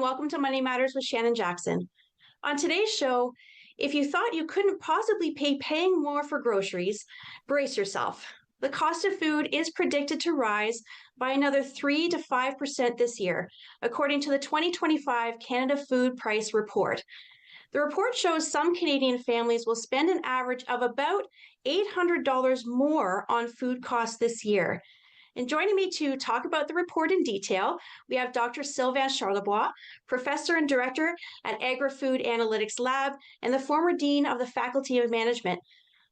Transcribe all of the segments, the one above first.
welcome to Money Matters with Shannon Jackson. On today's show, if you thought you couldn't possibly paying more for groceries, brace yourself. The cost of food is predicted to rise by another 3 to 5% this year, according to the 2025 Canada Food Price Report. The report shows some Canadian families will spend an average of about $800 more on food costs this year. And joining me to talk about the report in detail, we have Dr. Sylvain Charlebois, Professor and Director at Agri-Food Analytics Lab and the former Dean of the Faculty of Management.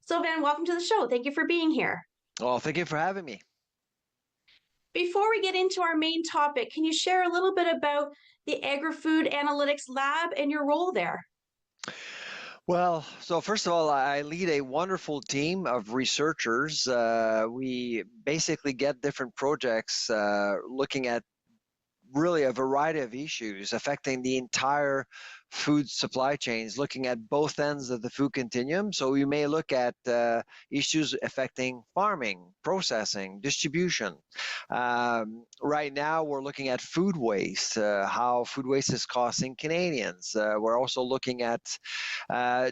Sylvain, welcome to the show. Thank you for being here. Well, thank you for having me. Before we get into our main topic, can you share a little bit about the Agri-Food Analytics Lab and your role there? Well, so first of all, I lead a wonderful team of researchers. We basically get different projects looking at really a variety of issues affecting the entire food supply chains, looking at both ends of the food continuum. So we may look at issues affecting farming, processing, distribution. Right now, we're looking at food waste, how food waste is costing Canadians. We're also looking at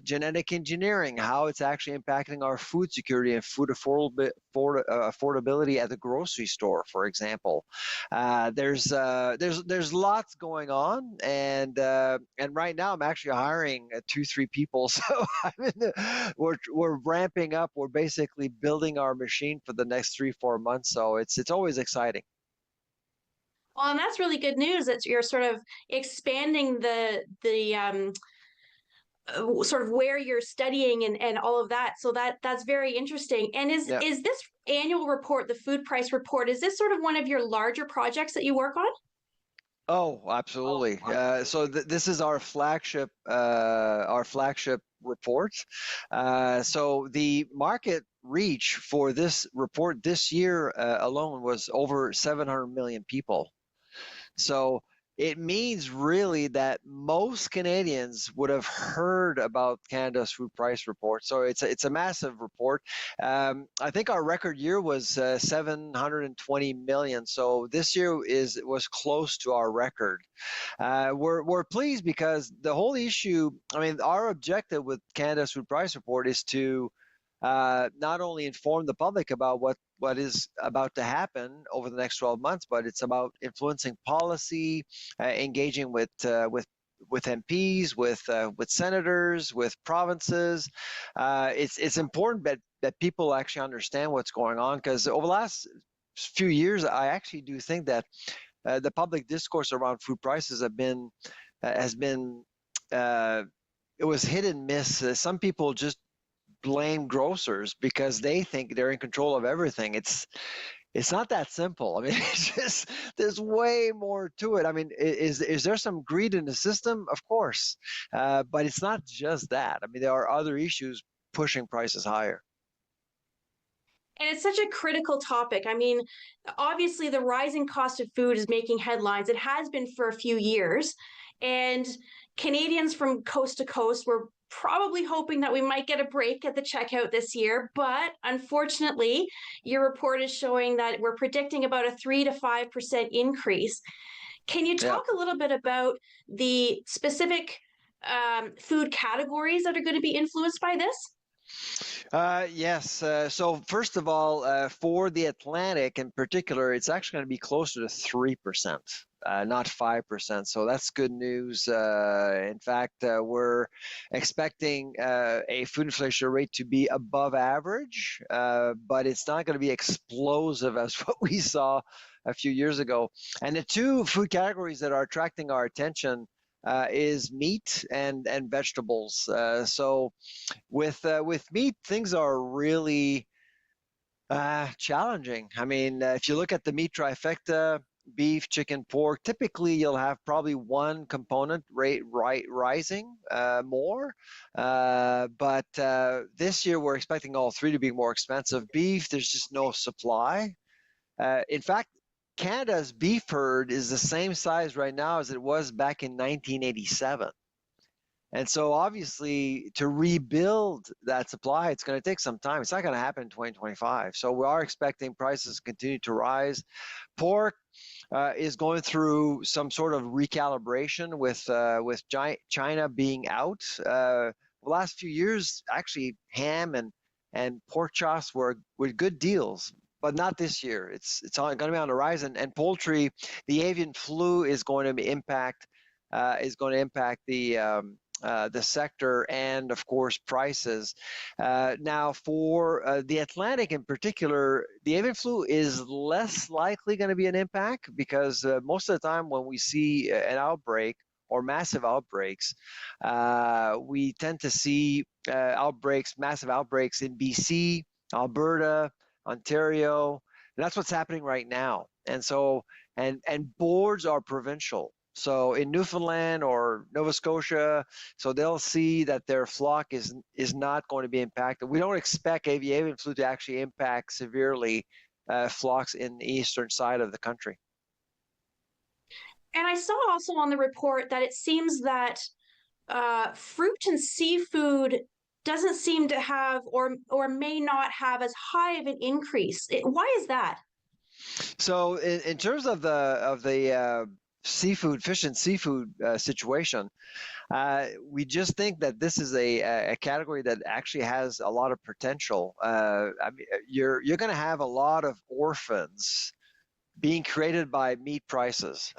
genetic engineering, how it's actually impacting our food security and food affordability at the grocery store, for example. There's lots going on, and right now I'm actually hiring 2-3 people. So we're ramping up. We're basically building our machine for the next 3-4 months. So it's always exciting. Well, and that's really good news that you're sort of expanding the sort of where you're studying and all of that. So that's very interesting. And is this annual report, the food price report, is this sort of one of your larger projects that you work on? Oh, absolutely. So this is our flagship report. So the market reach for this report this year alone was over 700 million people. So it means really that most Canadians would have heard about Canada's food price report. So it's a massive report. I think our record year was 720 million. So this year was close to our record. We're pleased because the whole issue, I mean, our objective with Canada's food price report is to not only inform the public about what is about to happen over the next 12 months, but it's about influencing policy, engaging with MPs, with senators, with provinces. It's important that people actually understand what's going on, because over the last few years, I actually do think that the public discourse around food prices has been it was hit and miss. Some people just blame grocers because they think they're in control of everything. It's not that simple. I mean, it's just, there's way more to it. I mean, is there some greed in the system? Of course, but it's not just that. I mean, there are other issues pushing prices higher. And it's such a critical topic. I mean, obviously the rising cost of food is making headlines. It has been for a few years. And Canadians from coast to coast were probably hoping that we might get a break at the checkout this year. But unfortunately, your report is showing that we're predicting about a 3 to 5% increase. Can you talk a little bit about the specific food categories that are going to be influenced by this? Yes. So first of all, for the Atlantic in particular, it's actually going to be closer to 3%, not 5%. So that's good news. In fact, we're expecting a food inflation rate to be above average, but it's not going to be explosive as what we saw a few years ago. And the two food categories that are attracting our attention is meat and vegetables. So with meat, things are really challenging. I mean, if you look at the meat trifecta, beef, chicken, pork, typically you'll have probably one component rate rising more. But this year we're expecting all three to be more expensive. Beef, there's just no supply. In fact, Canada's beef herd is the same size right now as it was back in 1987. And so obviously to rebuild that supply, it's going to take some time. It's not going to happen in 2025. So we are expecting prices to continue to rise. Pork is going through some sort of recalibration with China being out. The last few years, actually, ham and pork chops were good deals, but not this year. It's going to be on the rise, and poultry, the avian flu is going to impact the sector and, of course, prices. Now, for the Atlantic in particular, the avian flu is less likely going to be an impact because most of the time when we see an outbreak or massive outbreaks, we tend to see massive outbreaks in BC, Alberta, Ontario, and that's what's happening right now. And so, and boards are provincial. So in Newfoundland or Nova Scotia, so they'll see that their flock is not going to be impacted. We don't expect avian flu to actually impact severely flocks in the eastern side of the country. And I saw also on the report that it seems that fruit and seafood doesn't seem to have or may not have as high of an increase. Why is that? So in terms of the seafood, fish and seafood situation, we just think that this is a category that actually has a lot of potential. I mean, you're going to have a lot of orphans being created by meat prices.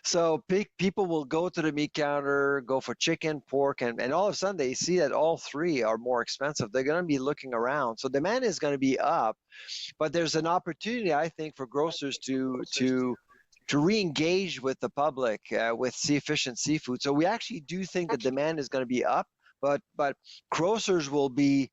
So people will go to the meat counter, go for chicken, pork, and all of a sudden they see that all three are more expensive. They're going to be looking around. So demand is going to be up, but there's an opportunity, I think, for grocers to re-engage with the public with fish and seafood. So we actually do think the demand is going to be up, but grocers will be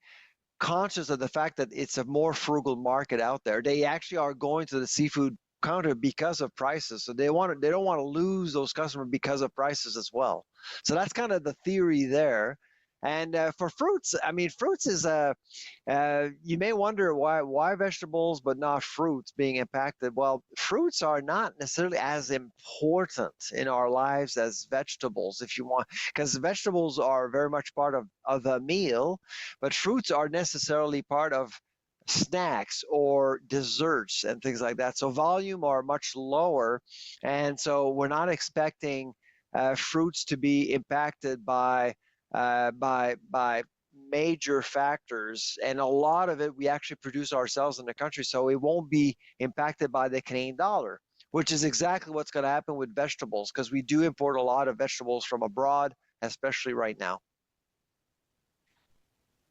conscious of the fact that it's a more frugal market out there. They actually are going to the seafood counter because of prices. So they don't want to lose those customers because of prices as well. So that's kind of the theory there. And for fruits, I mean, fruits is you may wonder why vegetables but not fruits being impacted. Well, fruits are not necessarily as important in our lives as vegetables, if you want, because vegetables are very much part of the meal, but fruits are necessarily part of snacks or desserts and things like that. So volume are much lower, and so we're not expecting fruits to be impacted by major factors, and a lot of it we actually produce ourselves in the country, so it won't be impacted by the Canadian dollar, which is exactly what's going to happen with vegetables, because we do import a lot of vegetables from abroad, especially right now.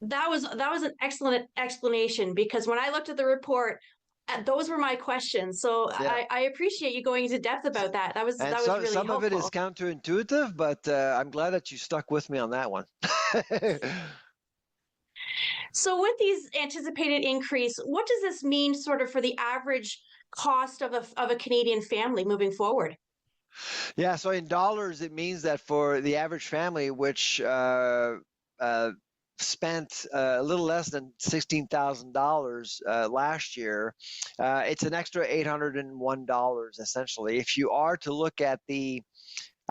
That was an excellent explanation, because when I looked at the report, those were my questions. So Yeah. I appreciate you going into depth about that. That was really Some helpful. of it is counterintuitive, but I'm glad that you stuck with me on that one. So with these anticipated increase, what does this mean sort of for the average cost of a Canadian family moving forward? Yeah, so in dollars, it means that for the average family, which spent a little less than $16,000 last year, it's an extra $801 essentially. If you are to look at I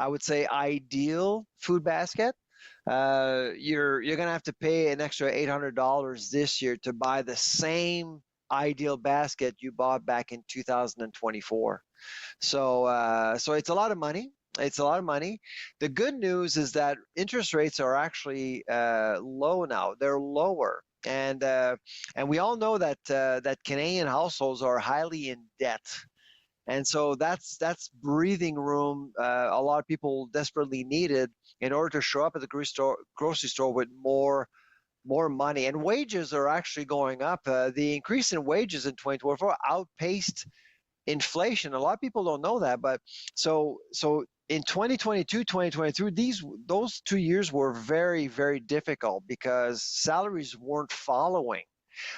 would say, ideal food basket, you're going to have to pay an extra $800 this year to buy the same ideal basket you bought back in 2024. So it's a lot of money. It's a lot of money. The good news is that interest rates are actually low now. They're lower, and we all know that that Canadian households are highly in debt. And so that's breathing room a lot of people desperately needed in order to show up at the grocery store with more money. And wages are actually going up. The increase in wages in 2024 outpaced inflation. A lot of people don't know that, but so in 2022, 2023, those 2 years were very, very difficult because salaries weren't following.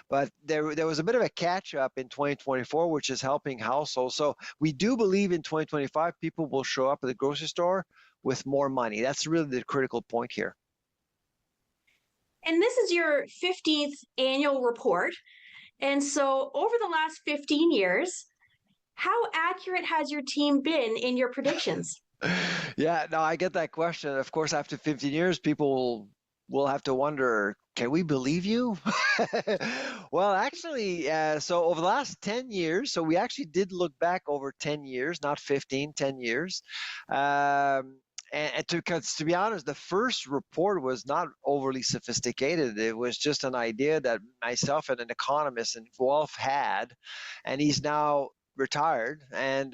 But there was a bit of a catch up in 2024, which is helping households. So we do believe in 2025, people will show up at the grocery store with more money. That's really the critical point here. And this is your 15th annual report. And so over the last 15 years, how accurate has your team been in your predictions? Yeah, no, I get that question. Of course, after 15 years, people will have to wonder, can we believe you? Well, actually, so over the last 10 years, so we actually did look back over 10 years, not 15, 10 years. And because to be honest, the first report was not overly sophisticated. It was just an idea that myself and an economist in Guelph had, and he's now retired. And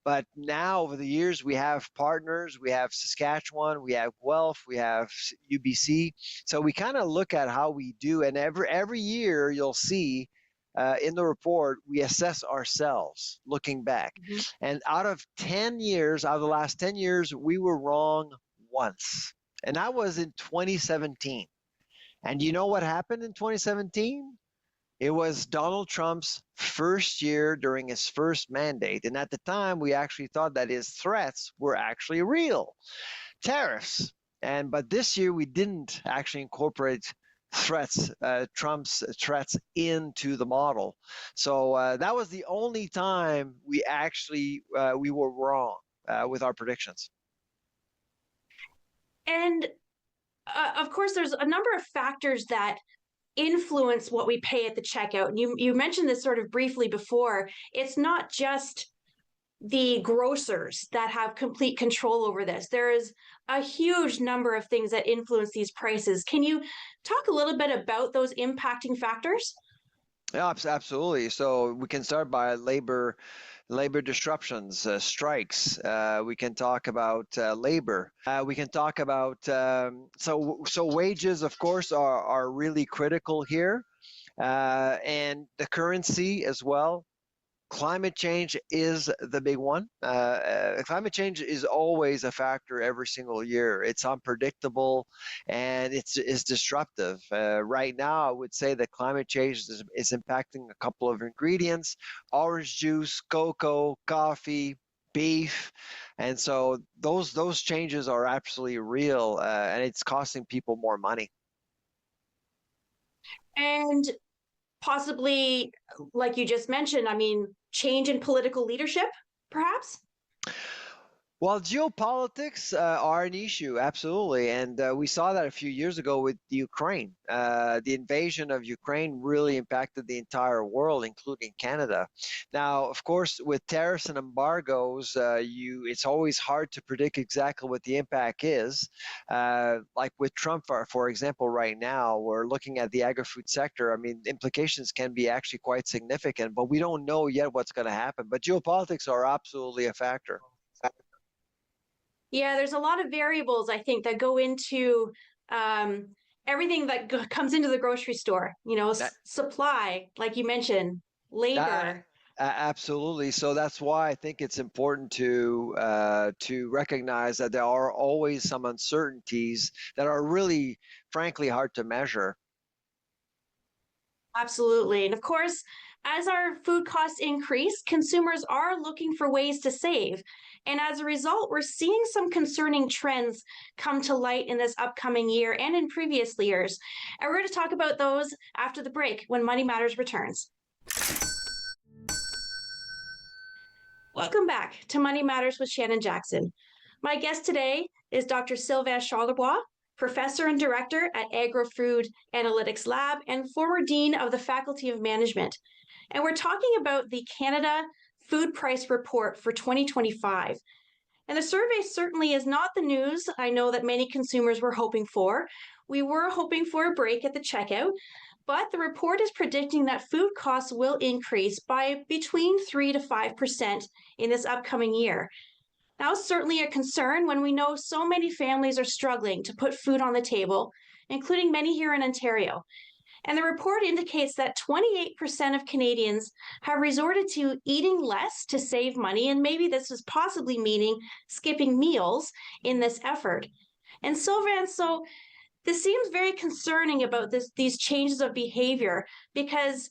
but now over the years, we have partners. We have Saskatchewan, we have Guelph, we have UBC. So we kind of look at how we do, and every year you'll see in the report we assess ourselves looking back. Mhm. And out of 10 years, out of the last 10 years, we were wrong once, and that was in 2017. And you know what happened in 2017? It was Donald Trump's first year during his first mandate. And at the time, we actually thought that his threats were actually real tariffs. But this year, we didn't actually incorporate Trump's threats into the model. So that was the only time we actually we were wrong with our predictions. And of course, there's a number of factors that influence what we pay at the checkout. And you mentioned this sort of briefly before. It's not just the grocers that have complete control over this. There is a huge number of things that influence these prices. Can you talk a little bit about those impacting factors? Yeah, absolutely. So we can start by labor disruptions, strikes. We can talk about labor. We can talk about so wages, of course, are really critical here, and the currency as well. Climate change is the big one. Climate change is always a factor every single year. It's unpredictable and it's disruptive. Right now, I would say that climate change is impacting a couple of ingredients: orange juice, cocoa, coffee, beef, and so those changes are absolutely real, and it's costing people more money. And possibly, like you just mentioned, I mean, change in political leadership, perhaps? Well, geopolitics are an issue, absolutely, and we saw that a few years ago with Ukraine. The invasion of Ukraine really impacted the entire world, including Canada. Now, of course, with tariffs and embargoes, it's always hard to predict exactly what the impact is. Like with Trump, for example, right now, we're looking at the agri-food sector. I mean, implications can be actually quite significant, but we don't know yet what's going to happen. But geopolitics are absolutely a factor. Yeah, there's a lot of variables, I think, that go into um, everything that comes into the grocery store. Supply, like you mentioned, That, labor. absolutely. So that's why I think it's important to recognize that there are always some uncertainties that are really, frankly, hard to measure. Absolutely. And of course, as our food costs increase, consumers are looking for ways to save. And as a result, we're seeing some concerning trends come to light in this upcoming year and in previous years. And we're going to talk about those after the break when Money Matters returns. Welcome back to Money Matters with Shannon Jackson. My guest today is Dr. Sylvain Charlebois, professor and director at Agri-Food Analytics Lab and former dean of the Faculty of Management. And we're talking about the Canada Food Price Report for 2025. And the survey certainly is not the news I know that many consumers were hoping for. We were hoping for a break at the checkout, but the report is predicting that food costs will increase by between 3 to 5% in this upcoming year. Now, it's certainly a concern when we know so many families are struggling to put food on the table, including many here in Ontario. And the report indicates that 28% of Canadians have resorted to eating less to save money, and maybe this is possibly meaning skipping meals in this effort. And Sylvain, so this seems very concerning about these changes of behavior, because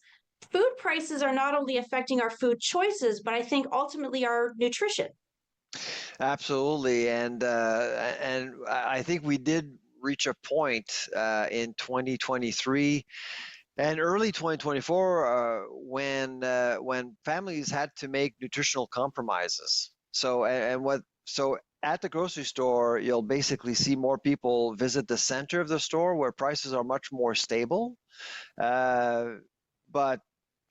food prices are not only affecting our food choices, but I think ultimately our nutrition. Absolutely, and I think we did reach a point in 2023 and early 2024 when families had to make nutritional compromises. So and what so at the grocery store, you'll basically see more people visit the center of the store where prices are much more stable. Uh, but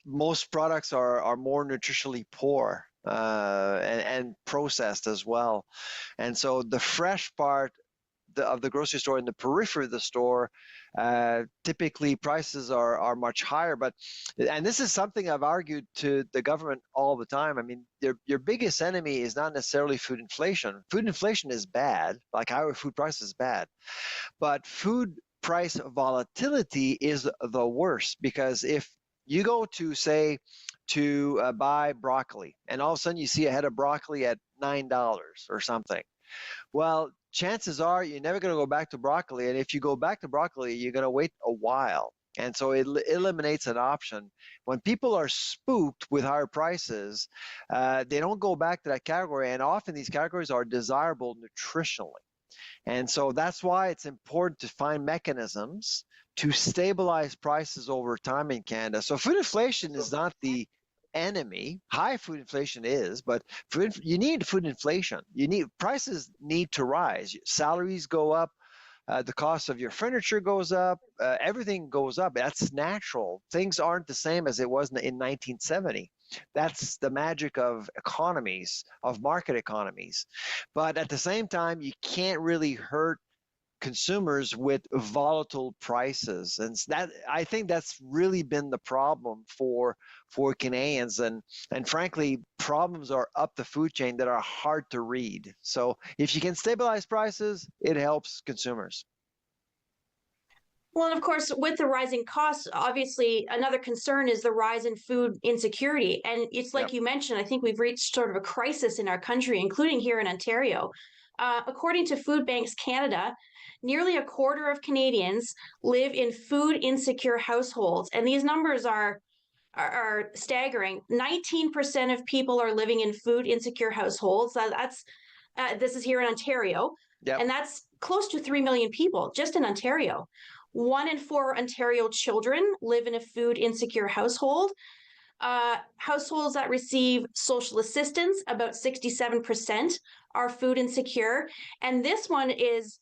most products are more nutritionally poor and processed as well. And so the fresh part of the grocery store in the periphery of the store, typically prices are much higher. But and this is something I've argued to the government all the time. I mean, your biggest enemy is not necessarily food inflation. Food inflation is bad, like higher food prices is bad, but food price volatility is the worst, because if you go to say to buy broccoli and all of a sudden you see a head of broccoli at $9 or something, well, chances are you're never going to go back to broccoli. And if you go back to broccoli, you're going to wait a while. And so it eliminates an option. When people are spooked with higher prices, they don't go back to that category. And often these categories are desirable nutritionally. And so that's why it's important to find mechanisms to stabilize prices over time in Canada. So food inflation is not the enemy. High food inflation is, but you need food inflation. Prices need to rise. Salaries go up, the cost of your furniture goes up, everything goes up. That's natural. Things aren't the same as it was in 1970. That's the magic of economies, of market economies. But at the same time, you can't really hurt consumers with volatile prices, and that, I think that's really been the problem for Canadians, and frankly, problems are up the food chain that are hard to read. So if you can stabilize prices, it helps consumers. Well, and of course, with the rising costs, obviously another concern is the rise in food insecurity. And it's like Yep. you mentioned, I think we've reached sort of a crisis in our country, including here in Ontario. According to Food Banks Canada, nearly a quarter of Canadians live in food insecure households. And these numbers are staggering. 19% of people are living in food insecure households. This is here in Ontario, Yep. and that's close to 3 million people just in Ontario. 1 in 4 Ontario children live in a food insecure household. Households that receive social assistance, about 67% are food insecure. And this one is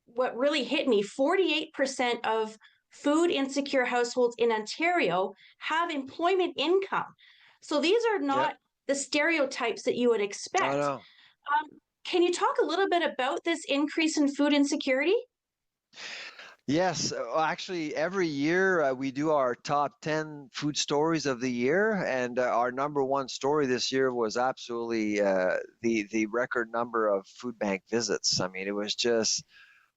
what really hit me. 48% of food insecure households in Ontario have employment income. So these are Yep. not the stereotypes that you would I expect. know. Can you talk a little bit about this increase in food insecurity? Yes, actually, every year we do our top 10 food stories of the year, and our number one story this year was absolutely the record number of food bank visits. I mean, it was just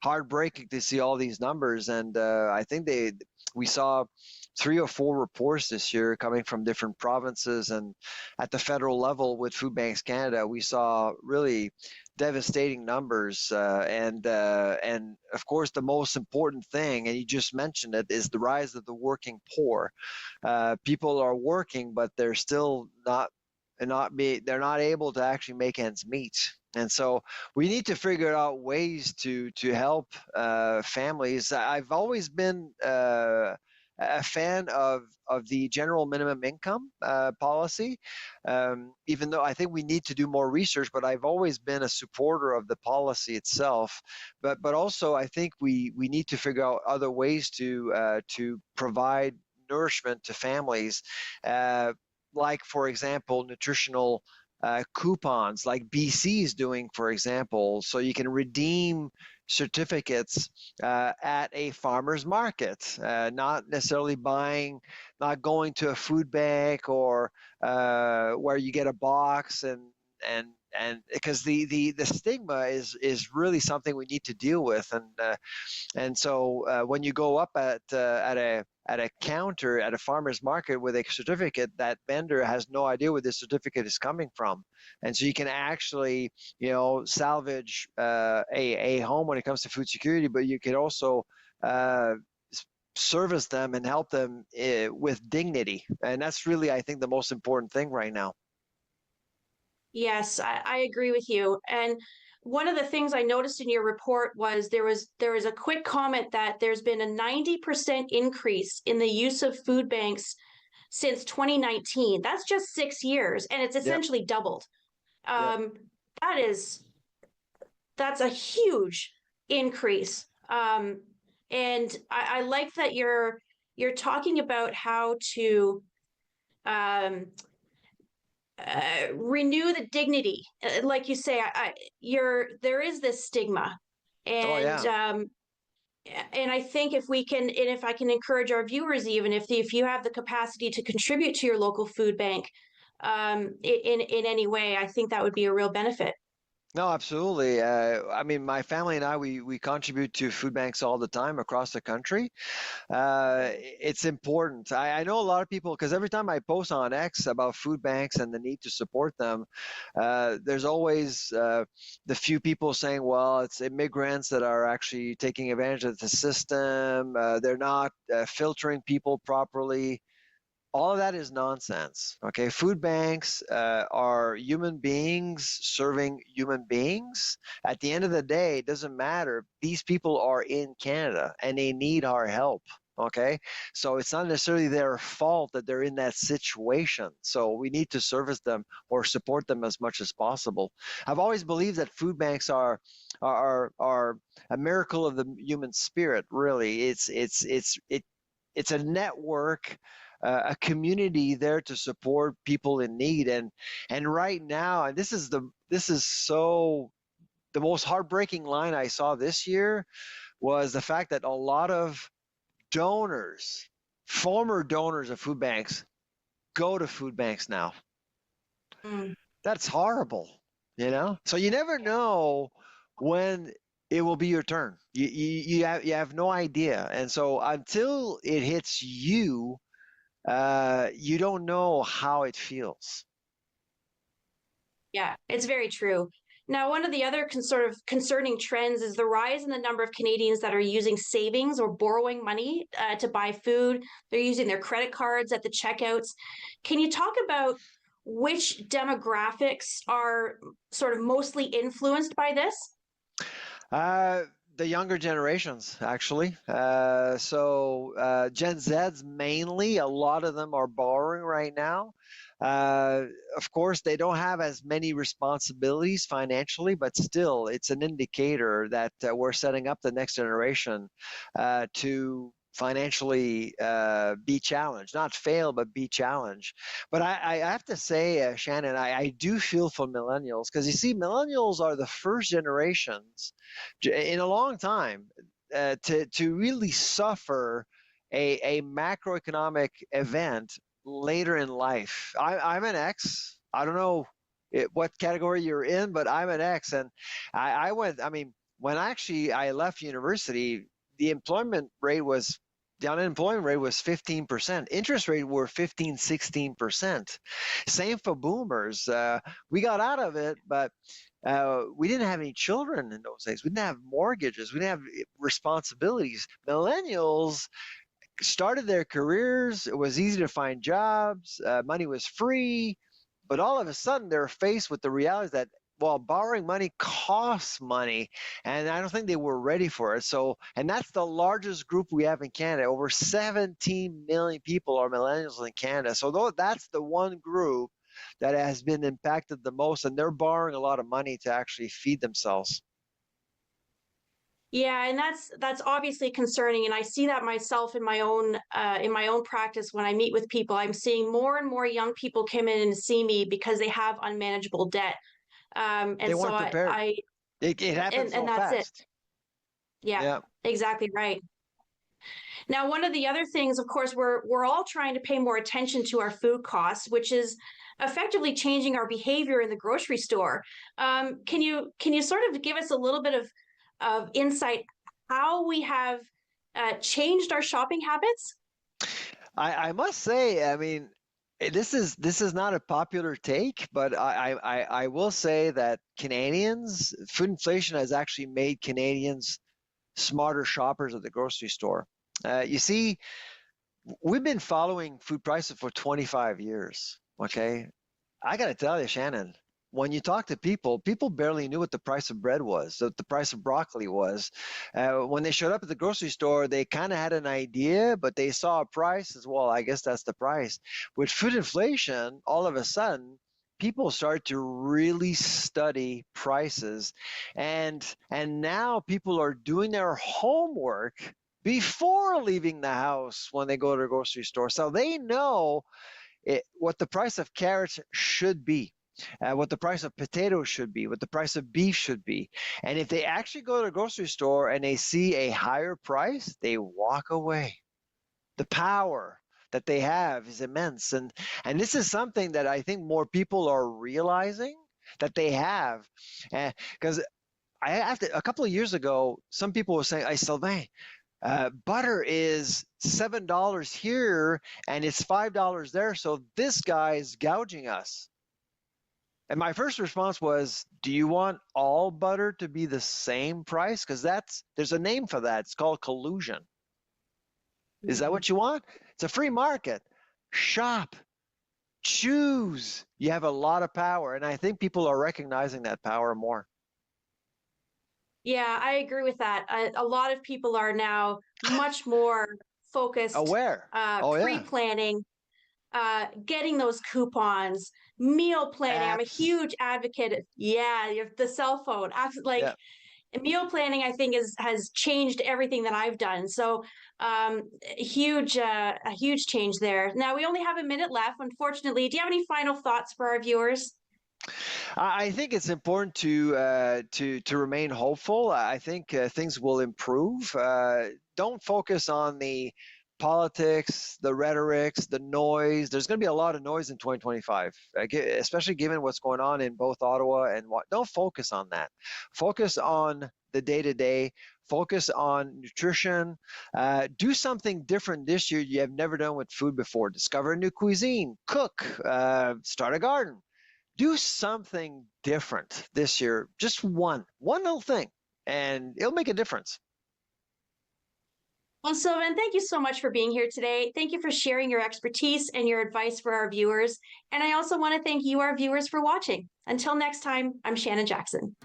heartbreaking to see all these numbers, and I think we saw 3 or 4 reports this year coming from different provinces, and at the federal level with Food Banks Canada, we saw really devastating numbers, and of course the most important thing, and you just mentioned it, is the rise of the working poor. People are working, but they're still they're not able to actually make ends meet. And so we need to figure out ways to help families. I've always been a fan of the general minimum income policy, even though I think we need to do more research. But I've always been a supporter of the policy itself. But also I think we need to figure out other ways to provide nourishment to families, like, for example, nutritional coupons, like BC is doing, for example, so you can redeem certificates at a farmer's market, not necessarily not going to a food bank, or where you get a box, and because the stigma is really something we need to deal with, and so when you go up at a counter at a farmer's market with a certificate, that vendor has no idea where this certificate is coming from, and so you can actually, salvage a home when it comes to food security, but you can also service them and help them with dignity, and that's really, I think, the most important thing right now. Yes, I agree with you. And one of the things I noticed in your report was there was a quick comment that there's been a 90% increase in the use of food banks since 2019. That's just 6 years, and it's Yep. essentially doubled. Yep. Um, that is that's a huge increase. And I like that you're talking about how to um, renew the dignity. Like you say, there is this stigma, Oh and yeah. I think if we can, and if I can encourage our viewers, even if you have the capacity to contribute to your local food bank, in any way, I think that would be a real benefit. No, absolutely. I mean, my family and I, we contribute to food banks all the time across the country. It's important. I know a lot of people because every time I post on X about food banks and the need to support them, there's always the few people saying, well, it's immigrants that are actually taking advantage of the system. They're not filtering people properly. All of that is nonsense. Okay, food banks are human beings serving human beings. At the end of the day, it doesn't matter. These people are in Canada and they need our help. Okay, so it's not necessarily their fault that they're in that situation. So we need to service them or support them as much as possible. I've always believed that food banks are a miracle of the human spirit. Really, it's a network, a community there to support people in need. And right now, and this is so the most heartbreaking line I saw this year was the fact that a lot of donors, former donors of food banks, go to food banks now. Mm. That's horrible, you know? So you never know when it will be your turn. You have no idea. And so until it hits you, you don't know how it feels. Yeah, it's very true. Now, one of the other sort of concerning trends is the rise in the number of Canadians that are using savings or borrowing money to buy food. They're using their credit cards at the checkouts. Can you talk about which demographics are sort of mostly influenced by this? Uh, the younger generations, actually. Gen Zs mainly, a lot of them are borrowing right now. Uh, of course, they don't have as many responsibilities financially, but still, it's an indicator that we're setting up the next generation to financially be challenged, not fail, but be challenged. But I have to say, Shannon, I do feel for millennials because you see, millennials are the first generations in a long time to really suffer a macroeconomic event later in life. I'm an X. I don't know what category you're in, but I'm an X, and I went. I mean, when actually I left university, the unemployment rate was 15%. Interest rate were 15, 16%. Same for boomers. We got out of it, but we didn't have any children in those days. We didn't have mortgages. We didn't have responsibilities. Millennials started their careers. It was easy to find jobs. Money was free. But all of a sudden, they're faced with the reality that, well, borrowing money costs money. And I don't think they were ready for it. So, and that's the largest group we have in Canada. Over 17 million people are millennials in Canada. So, though that's the one group that has been impacted the most, and they're borrowing a lot of money to actually feed themselves. Yeah, and that's obviously concerning, and I see that myself in my own practice when I meet with people. I'm seeing more and more young people come in and see me because they have unmanageable debt, They and so weren't prepared. I It happened so and that's it. fast. Yeah, Yeah. exactly right. Now, one of the other things, of course, we're all trying to pay more attention to our food costs, which is effectively changing our behavior in the grocery store. Can you sort of give us a little bit of insight how we have changed our shopping habits? I must say, I mean, this is not a popular take, but I will say that Canadians, food inflation has actually made Canadians smarter shoppers at the grocery store. You see, we've been following food prices for 25 years. Okay, I got to tell you, Shannon, when you talk to people, people barely knew what the price of bread was, what the price of broccoli was. When they showed up at the grocery store, they kind of had an idea, but they saw a price as well. I guess that's the price. With food inflation, all of a sudden, people started to really study prices, and now people are doing their homework before leaving the house when they go to the grocery store. So they know what the price of carrots should be, what the price of potatoes should be, what the price of beef should be. And if they actually go to the grocery store and they see a higher price, they walk away. The power that they have is immense. And this is something that I think more people are realizing that they have. Because a couple of years ago, some people were saying, "Hey, Sylvain, butter is $7 here and it's $5 there, so this guy's gouging us." And my first response was, do you want all butter to be the same price? Because there's a name for that. It's called collusion. Is that what you want? It's a free market. Shop, choose. You have a lot of power. And I think people are recognizing that power more. Yeah, I agree with that. A lot of people are now much more focused, Aware. Oh, yeah. pre-planning, getting those coupons, meal planning. I'm a Apps. huge advocate. Yeah, the cell phone. Like Yeah. meal planning, I think has changed everything that I've done. So a huge change there. Now we only have a minute left, unfortunately. Do you have any final thoughts for our viewers? I think it's important to remain hopeful. I think things will improve. Don't focus on the politics, the rhetorics, the noise. There's going to be a lot of noise in 2025, especially given what's going on in both Ottawa and what. Don't focus on that. Focus on the day-to-day. Focus on nutrition. Do something different this year you have never done with food before. Discover a new cuisine. Cook. Start a garden. Do something different this year. Just one little thing, and it'll make a difference. Well, Sylvain, thank you so much for being here today. Thank you for sharing your expertise and your advice for our viewers. And I also want to thank you, our viewers, for watching. Until next time, I'm Shannon Jackson.